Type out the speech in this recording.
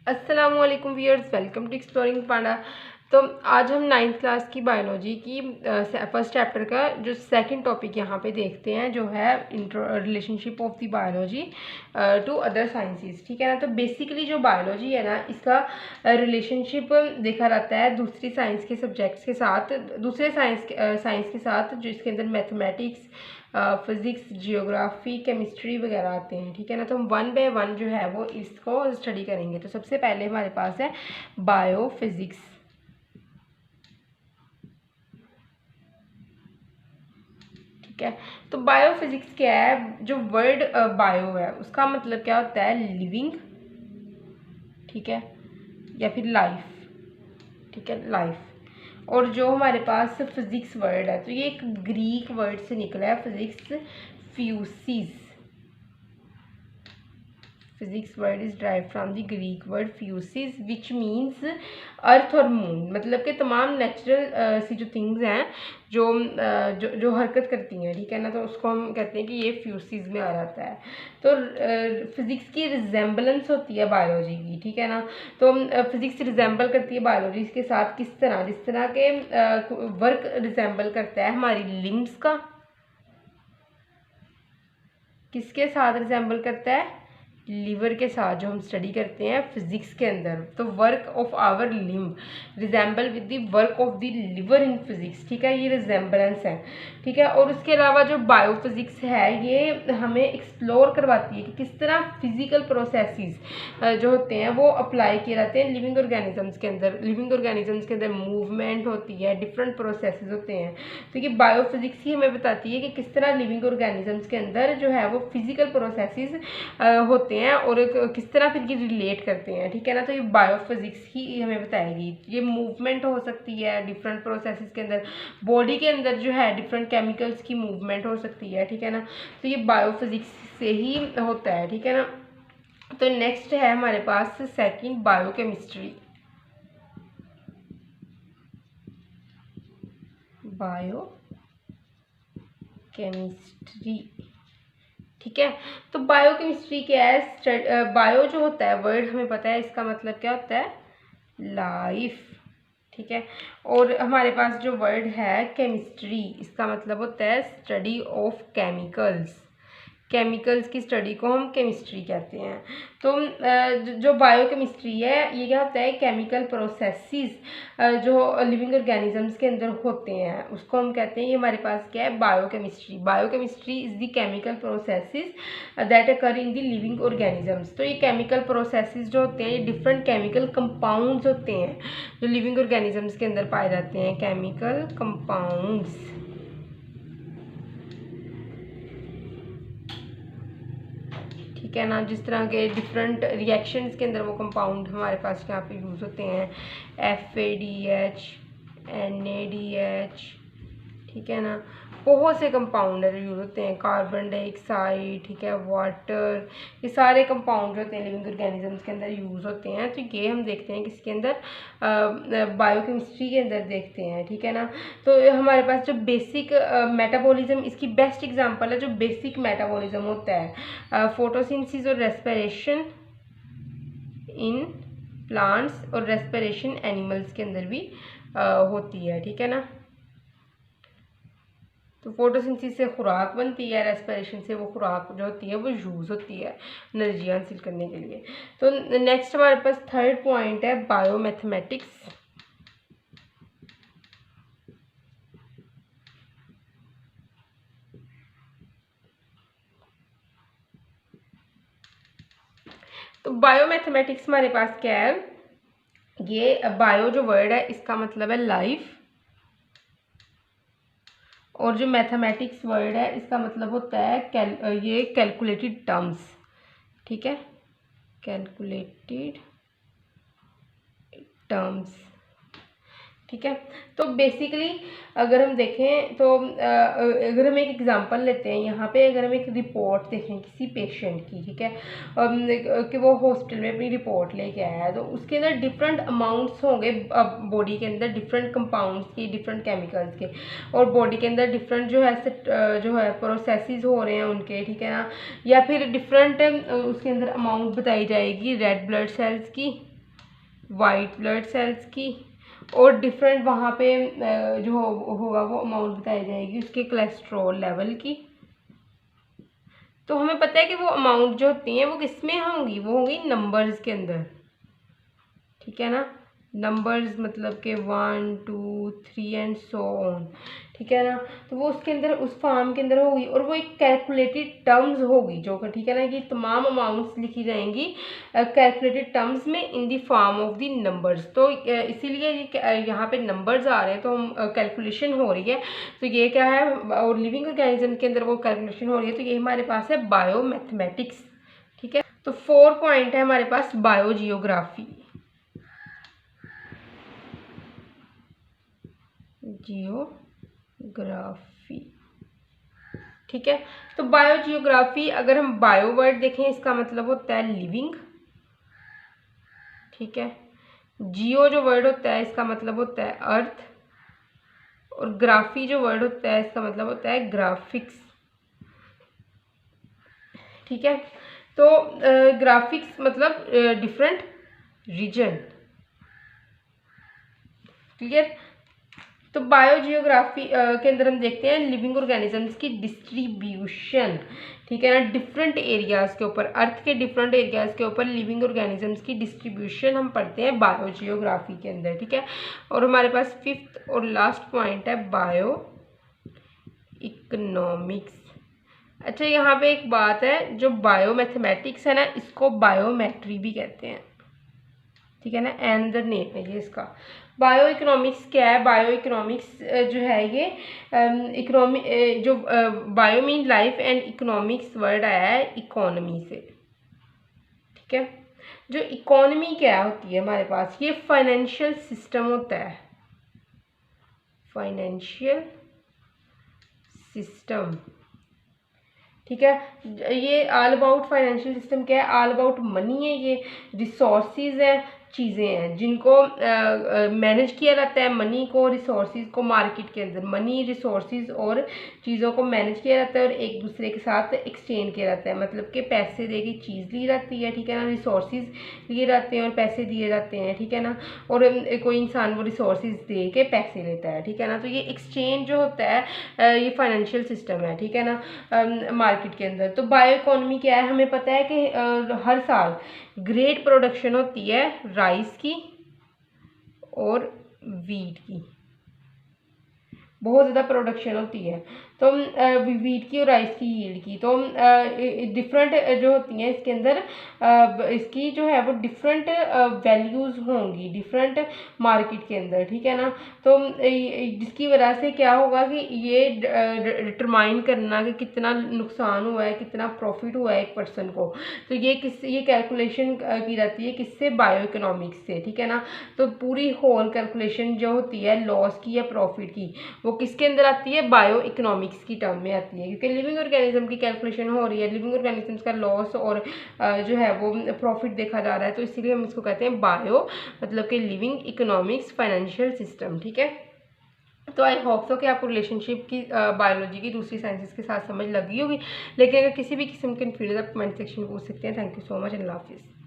अस्सलामुअलैकुम viewers, welcome to exploring पांडा। तो आज हम 9th क्लास की बायोलॉजी की फर्स्ट चैप्टर का जो सेकंड टॉपिक यहाँ पे देखते हैं, जो है relationship of the biology to other sciences. ठीक है ना। तो बेसिकली जो बायोलॉजी है ना, इसका रिलेशनशिप देखा जाता है दूसरी साइंस के सब्जेक्ट्स के साथ, दूसरे साइंस के साथ, जो इसके अंदर मैथमेटिक्स, फिज़िक्स, जियोग्राफी, केमिस्ट्री वगैरह आते हैं। ठीक है ना। तो हम वन बाय वन जो है वो इसको स्टडी करेंगे। तो सबसे पहले हमारे पास है बायोफिज़िक्स। ठीक है। तो बायोफिज़िक्स क्या है? जो वर्ड बायो है उसका मतलब क्या होता है? लिविंग। ठीक है, या फिर लाइफ। ठीक है, लाइफ। और जो हमारे पास फिज़िक्स वर्ड है, तो ये एक ग्रीक वर्ड से निकला है, physics, physis. Physics word is drive from the Greek word physis which means earth और मून। मतलब कि तमाम नेचुरल सी जो थिंग्स हैं जो जो हरकत करती हैं, ठीक है ना, तो उसको हम कहते हैं कि ये फ्यूसिस में आ जाता है। तो फिज़िक्स की रिजेंबलेंस होती है बायोलॉजी की। ठीक है ना। तो फिज़िक्स रिजेंबल करती है बायोलॉजी के साथ किस तरह? जिस तरह के वर्क रिजेंबल करता है हमारी लिम्स का। किसके साथ रिजेंबल करता है? लीवर के साथ, जो हम स्टडी करते हैं फिजिक्स के अंदर। तो work of our limb resemble with the work of the lever in physics. ठीक है, ये रिजेंबलेंस है। ठीक है। और उसके अलावा जो बायोफिजिक्स है ये हमें एक्सप्लोर करवाती है कि किस तरह फिजिकल प्रोसेसेस जो होते हैं वो अप्लाई किए जाते हैं लिविंग ऑर्गेनिजम्स के अंदर। लिविंग ऑर्गेनिजम्स के अंदर मूवमेंट होती है, डिफरेंट प्रोसेसेस होते हैं। तो ये बायोफिजिक्स ही हमें बताती है कि किस तरह लिविंग ऑर्गेनिजम्स के अंदर जो है वो फिजिकल प्रोसेसेस होते हैं और किस तरह फिर ये रिलेट करते हैं। ठीक है ना। तो ये बायोफिजिक्स ही हमें बताएगी। ये मूवमेंट हो सकती है डिफरेंट प्रोसेसेस के अंदर, बॉडी के अंदर जो है डिफरेंट केमिकल्स की मूवमेंट हो सकती है। ठीक है ना। तो ये बायोफिजिक्स से ही होता है। ठीक है ना। तो नेक्स्ट है हमारे पास सेकंड, बायोकेमिस्ट्री। बायोकेमिस्ट्री। ठीक है। तो बायोकेमिस्ट्री क्या है? बायो जो होता है वर्ड हमें पता है इसका मतलब क्या होता है? लाइफ। ठीक है। और हमारे पास जो वर्ड है केमिस्ट्री, इसका मतलब होता है स्टडी ऑफ केमिकल्स। केमिकल्स की स्टडी को हम केमिस्ट्री कहते हैं। तो जो बायोकेमिस्ट्री है ये क्या होता है? केमिकल प्रोसेसेस जो लिविंग ऑर्गेनिजम्स के अंदर होते हैं उसको हम कहते हैं, ये हमारे पास क्या है? Biochemistry. Biochemistry is the chemical processes that occur in the living organisms. तो ये केमिकल प्रोसेसेस जो होते हैं ये डिफरेंट केमिकल कंपाउंड्स होते हैं जो लिविंग ऑर्गेनिजम्स के अंदर पाए जाते हैं, केमिकल कंपाउंड्स। ठीक है ना। जिस तरह के डिफरेंट रिएक्शंस के अंदर वो कंपाउंड हमारे पास यहाँ पे यूज़ होते हैं, FADH, NADH। ठीक है ना। बहुत से कंपाउंड यूज़ होते हैं, कार्बन डाइऑक्साइड, ठीक है, वाटर, ये सारे कंपाउंड होते हैं लिविंग ऑर्गेनिजम्स के अंदर यूज़ होते हैं। तो ये हम देखते हैं किसके अंदर? बायोकेमिस्ट्री के अंदर देखते हैं। ठीक है ना। तो हमारे पास जो बेसिक मेटाबॉलिज्म, इसकी बेस्ट एग्जांपल है जो बेसिक मेटाबॉलिज्म होता है, फोटोसिंथेसिस और रेस्पिरेशन इन प्लांट्स और रेस्पिरेशन एनिमल्स के अंदर भी होती है। ठीक है ना। तो फोटोसिंथेसिस से खुराक बनती है, रेस्पिरेशन से वो खुराक जो होती है वो यूज़ होती है एनर्जी हासिल करने के लिए। तो नेक्स्ट हमारे पास थर्ड पॉइंट है बायोमैथमेटिक्स। तो बायोमैथमेटिक्स हमारे पास क्या है? ये बायो जो वर्ड है इसका मतलब है लाइफ, और जो मैथमेटिक्स वर्ड है इसका मतलब होता है ये कैलकुलेटेड टर्म्स। ठीक है, कैलकुलेटेड टर्म्स। ठीक है। तो बेसिकली अगर हम देखें तो अगर हम एक एग्जांपल लेते हैं यहाँ पे, अगर हम एक रिपोर्ट देखें किसी पेशेंट की, ठीक है, कि वो हॉस्पिटल में अपनी रिपोर्ट लेके आया है, तो उसके अंदर डिफरेंट अमाउंट्स होंगे बॉडी के अंदर, डिफरेंट कंपाउंड्स की, डिफरेंट केमिकल्स के, और बॉडी के अंदर डिफरेंट जो है प्रोसेसेस हो रहे हैं उनके। ठीक है ना। या फिर डिफरेंट उसके अंदर अमाउंट बताई जाएगी रेड ब्लड सेल्स की, वाइट ब्लड सेल्स की, और डिफरेंट वहाँ पे जो होगा वो अमाउंट बताई जाएगी उसके कोलेस्ट्रॉल लेवल की। तो हमें पता है कि वो अमाउंट जो होती हैं वो किस में होंगी, वो होंगी नंबर्स के अंदर, ठीक है ना। नंबर्स मतलब के 1 2 3 एंड सो ऑन, ठीक है ना। तो वो उसके अंदर उस फॉर्म के अंदर होगी, और वो एक कैलकुलेटेड टर्म्स होगी जो, ठीक है ना, कि तमाम अमाउंट्स लिखी जाएंगी कैलकुलेटेड टर्म्स में in the form of the numbers. तो इसीलिए यहाँ पे नंबर्स आ रहे हैं, तो हम कैलकुलेशन हो रही है, तो ये क्या है, और लिविंग ऑर्गेनिज्म के अंदर वो कैलकुलेशन हो रही है, तो ये हमारे पास है बायो मैथमेटिक्स, ठीक है। तो 4 पॉइंट है हमारे पास बायो जियोग्राफी, जियोग्राफी, ठीक है। तो बायो जियोग्राफी, अगर हम बायो वर्ड देखें इसका मतलब होता है लिविंग, ठीक है। जियो जो वर्ड होता है इसका मतलब होता है अर्थ, और ग्राफी जो वर्ड होता है इसका मतलब होता है ग्राफिक्स, ठीक है। तो ग्राफिक्स मतलब डिफरेंट रीजन, क्लियर। तो बायोजियोग्राफी के अंदर हम देखते हैं लिविंग ऑर्गेनिजम्स की डिस्ट्रीब्यूशन, ठीक है ना, डिफरेंट एरियाज के ऊपर, अर्थ के डिफरेंट एरियाज के ऊपर लिविंग ऑर्गेनिजम्स की डिस्ट्रीब्यूशन हम पढ़ते हैं बायोजियोग्राफी के अंदर, ठीक है। और हमारे पास 5th और लास्ट पॉइंट है बायो इकोनॉमिक्स। अच्छा, यहाँ पे एक बात है, जो बायो मैथमेटिक्स है ना, इसको बायोमेट्री भी कहते हैं, ठीक है ना, एंड नेम है ये इसका। बायो इकोनॉमिक्स क्या है, बायो इकोनॉमिक्स जो है ये इकोनॉमी जो bio mean life and economics word आया है इकोनॉमी से, ठीक है। जो इकोनॉमी क्या होती है हमारे पास, ये फाइनेंशियल सिस्टम होता है, फाइनेंशियल सिस्टम, ठीक है। ये ऑल अबाउट फाइनेंशियल सिस्टम क्या है, ऑल अबाउट मनी है, ये रिसोर्सेज है, चीज़ें हैं जिनको मैनेज किया जाता है, मनी को, रिसोर्सेज को मार्केट के अंदर, मनी, रिसोर्सेज और चीज़ों को मैनेज किया जाता है और एक दूसरे के साथ एक्सचेंज किया जाता है, मतलब कि पैसे दे के चीज़ ली जाती है, ठीक है ना, रिसोर्सेज लिए जाते हैं और पैसे दिए जाते हैं, ठीक है ना, और कोई इंसान वो रिसोर्सेज दे के पैसे लेता है, ठीक है ना। तो ये एक्सचेंज जो होता है ये फाइनेंशियल सिस्टम है, ठीक है ना, मार्केट के अंदर। तो बायो इकोनॉमी क्या है, हमें पता है कि हर साल ग्रेट प्रोडक्शन होती है राइस की और वीट की, बहुत ज़्यादा प्रोडक्शन होती है। तो वीट की और राइस की यील्ड की, तो डिफरेंट जो होती हैं इसके अंदर इसकी जो है वो डिफरेंट वैल्यूज़ होंगी डिफरेंट मार्केट के अंदर, ठीक है ना। तो जिसकी वजह से क्या होगा कि ये डिटरमाइन करना कि कितना नुकसान हुआ है, कितना प्रॉफिट हुआ है एक पर्सन को, तो ये कैलकुलेशन की जाती है किससे, बायो इकोनॉमिक्स से, ठीक है ना। तो पूरी होल कैलकुलेशन जो होती है लॉस की या प्रॉफिट की, वो किसके अंदर आती है, बायो इकोनॉमिक्स की टर्म में आती है, क्योंकि लिविंग ऑर्गेनिज्म की कैलकुलेशन हो रही है, लिविंग ऑर्गेनिजम्स का लॉस और जो है वो प्रॉफिट देखा जा रहा है, तो इसीलिए हम इसको कहते हैं बायो, मतलब कि लिविंग इकोनॉमिक्स फाइनेंशियल सिस्टम, ठीक है। तो आई होप सो कि आपको रिलेशनशिप की बायोलॉजी की दूसरी साइंसेस के साथ समझ लगी होगी, लेकिन अगर किसी भी किस्म के कन्फ्यूजन आप कमेंट सेक्शन में पूछ सकते हैं। थैंक यू सो मच, अल्लाह हाफिज़।